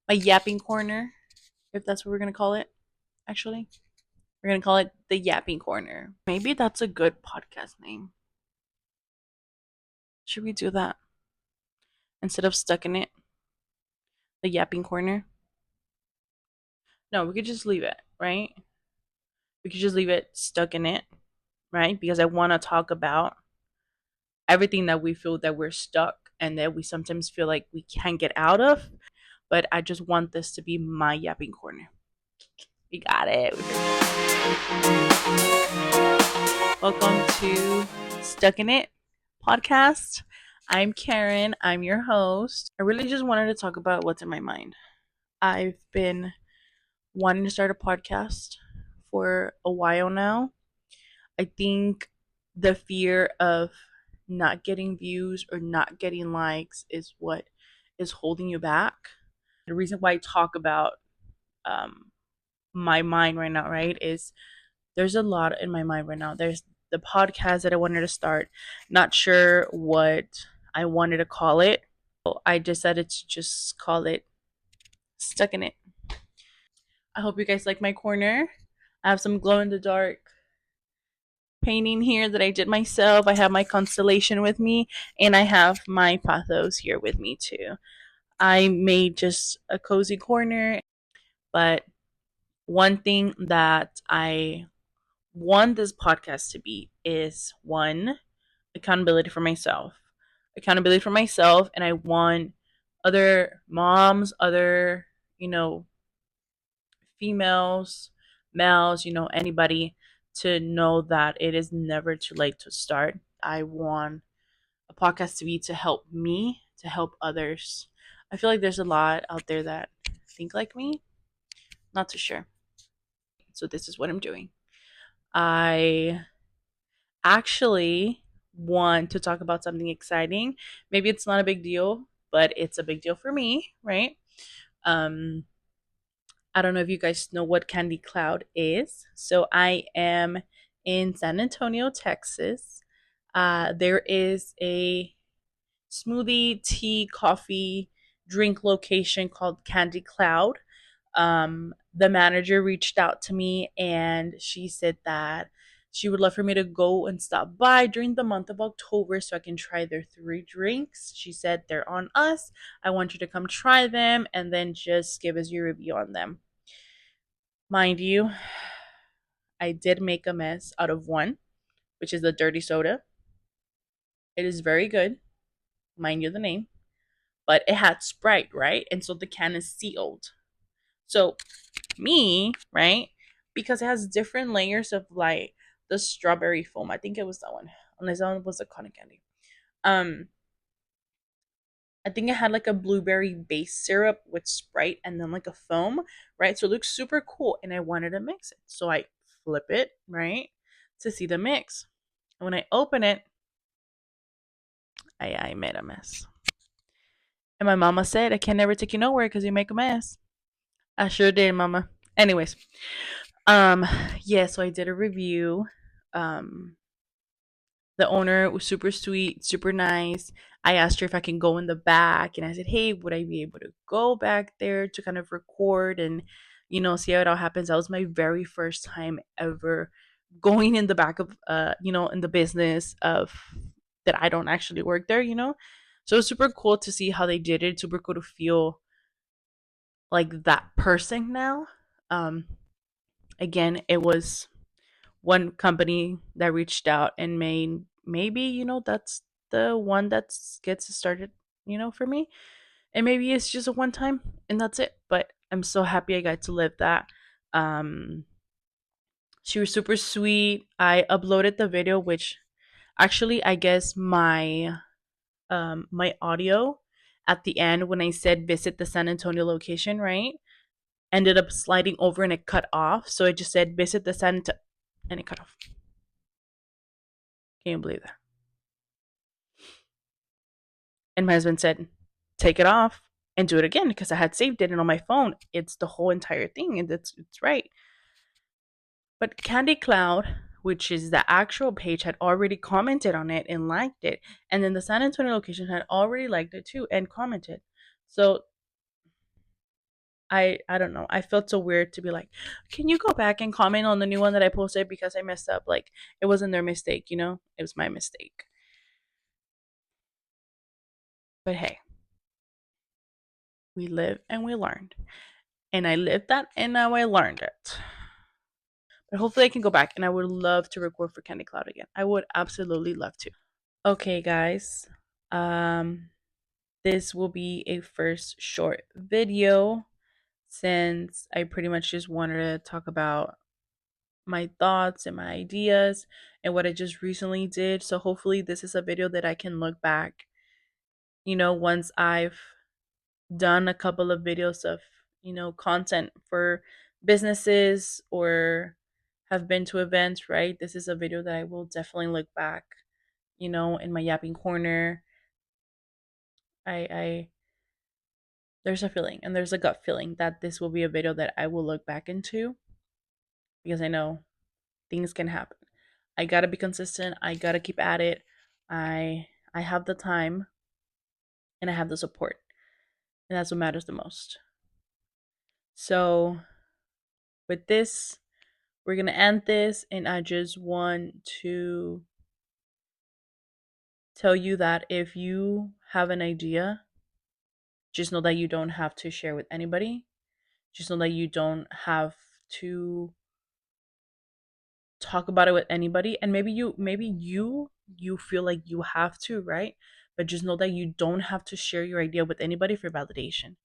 my yapping corner, if that's what we're gonna call it. Actually, we're gonna call it the yapping corner. Maybe that's a good podcast name. Should we do that instead of stuck in it? The yapping corner. No, we could just leave it, right? We could just leave it stuck in it, right? Because I want to talk about everything that we feel that we're stuck and that we sometimes feel like we can't get out of. But I just want this to be my yapping corner. We got it. Welcome to Stuck in It podcast. I'm Karen. I'm your host. I really just wanted to talk about what's in my mind. I've been wanting to start a podcast for a while now. I think the fear of not getting views or not getting likes is what is holding you back. The reason why I talk about um, my mind right now, right, is there's a lot in my mind right now. There's the podcast that I wanted to start, not sure what I wanted to call it. So I decided to just call it Stuck in It. I hope you guys like my corner. I have some glow in the dark painting here that I did myself. I have my constellation with me, and I have my pathos here with me too. I made just a cozy corner, but one thing that I want this podcast to be is one, accountability for myself. Accountability for myself, and I want other moms, other, you know, females, males, anybody to know that it is never too late to start. I want a podcast to be to help me, to help others. I feel like there's a lot out there that think like me. Not too sure. So this is what I'm doing. I actually want to talk about something exciting. Maybe it's not a big deal, but it's a big deal for me, right? Um I don't know if you guys know what Candy Cloud is. So I am in San Antonio, Texas. There is a smoothie, tea, coffee, drink location called Candy Cloud. The manager reached out to me and she said that she would love for me to go and stop by during the month of October so I can try their three drinks. She said they're on us. I want you to come try them and then just give us your review on them. Mind you, I did make a mess out of one, which is the dirty soda. It is very good, mind you the name, but it had Sprite, right? And so the can is sealed. So me, right? Because it has different layers of like the strawberry foam. I think it was that one. Unless that one was the cotton candy. Um, I think it had like a blueberry base syrup with Sprite and then like a foam, right? So it looks super cool, and I wanted to mix it. So I flip it, right, to see the mix. And when I open it, I made a mess. And my mama said, I can never take you nowhere because you make a mess. I sure did, mama. Anyways, um, yeah, so I did a review. Um, the owner was super sweet, super nice. I asked her if I can go in the back, and I said, "Hey, would I be able to go back there to kind of record and, see how it all happens?" That was my very first time ever going in the back of, in the business of that I don't actually work there. So it was super cool to see how they did it. Super cool to feel like that person now. Um, Again, it was one company that reached out and made maybe that's the one that gets started for me, and maybe it's just a one time and that's it, but I'm so happy I got to live that. um she was super sweet. I uploaded the video, which actually I guess my audio at the end when I said visit the San Antonio location, right, ended up sliding over and it cut off, so I just said visit the and it cut off. Can you believe that? And my husband said, take it off and do it again because I had saved it, and on my phone, it's the whole entire thing, and it's right. But Candy Cloud, which is the actual page, had already commented on it and liked it. And then the San Antonio location had already liked it too and commented. So I don't know. I felt so weird to be like, can you go back and comment on the new one that I posted because I messed up? Like it wasn't their mistake, you know? It was my mistake. But hey, we live and we learned. And I lived that and now I learned it. But hopefully I can go back and I would love to record for Candy Cloud again. I would absolutely love to. Okay, guys. Um this will be a first short video since I pretty much just wanted to talk about my thoughts and my ideas and what I just recently did. So hopefully this is a video that I can look back, once I've done a couple of videos of, content for businesses or have been to events, right? This is a video that I will definitely look back, in my yapping corner. I there's a feeling and there's a gut feeling that this will be a video that I will look back into because I know things can happen. I gotta be consistent. I gotta keep at it. I have the time and I have the support. And that's what matters the most. So with this, we're gonna end this and I just want to tell you that if you have an idea, just know that you don't have to share with anybody. Just know that you don't have to talk about it with anybody, and maybe you feel like you have to, right? But just know that you don't have to share your idea with anybody for validation.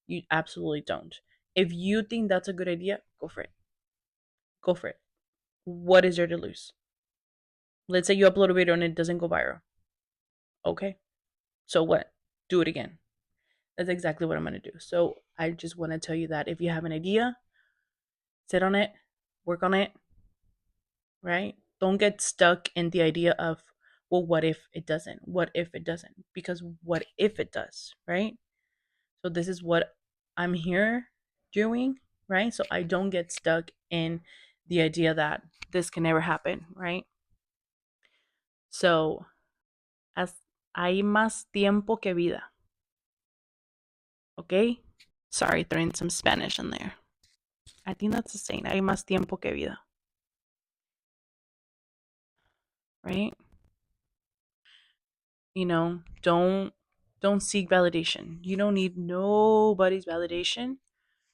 You absolutely don't. If you think that's a good idea, go for it. Go for it. What is there to lose? Let's say you upload a video and it doesn't go viral. Okay, so what? Do it again. That's exactly what I'm gonna do. So I just want to tell you that if you have an idea, sit on it, work on it, right? Don't get stuck in the idea of, well, what if it doesn't? What if it doesn't? Because what if it does, right? So this is what I'm here doing, right? So I don't get stuck in the idea that this can never happen, right? So as hay más tiempo que vida, okay? Sorry, throwing some Spanish in there. I think that's the saying. Hay más tiempo que vida, right? Don't seek validation. You don't need nobody's validation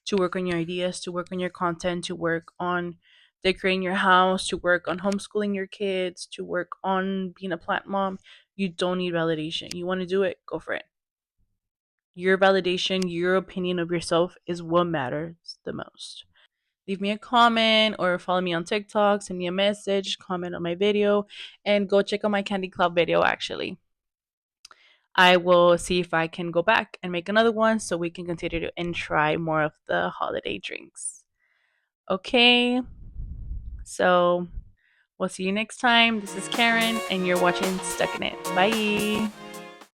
to work on your ideas, to work on your content, to work on decorating your house, to work on homeschooling your kids, to work on being a plant mom. You don't need validation. You want to do it, go for it. Your validation, your opinion of yourself is what matters the most. Leave me a comment or follow me on TikTok, send me a message, comment on my video, and go check out my Candy Club video actually. I will see if I can go back and make another one so we can continue to and try more of the holiday drinks. Okay, so we'll see you next time. This is Karen, and you're watching Stuck in It. Bye.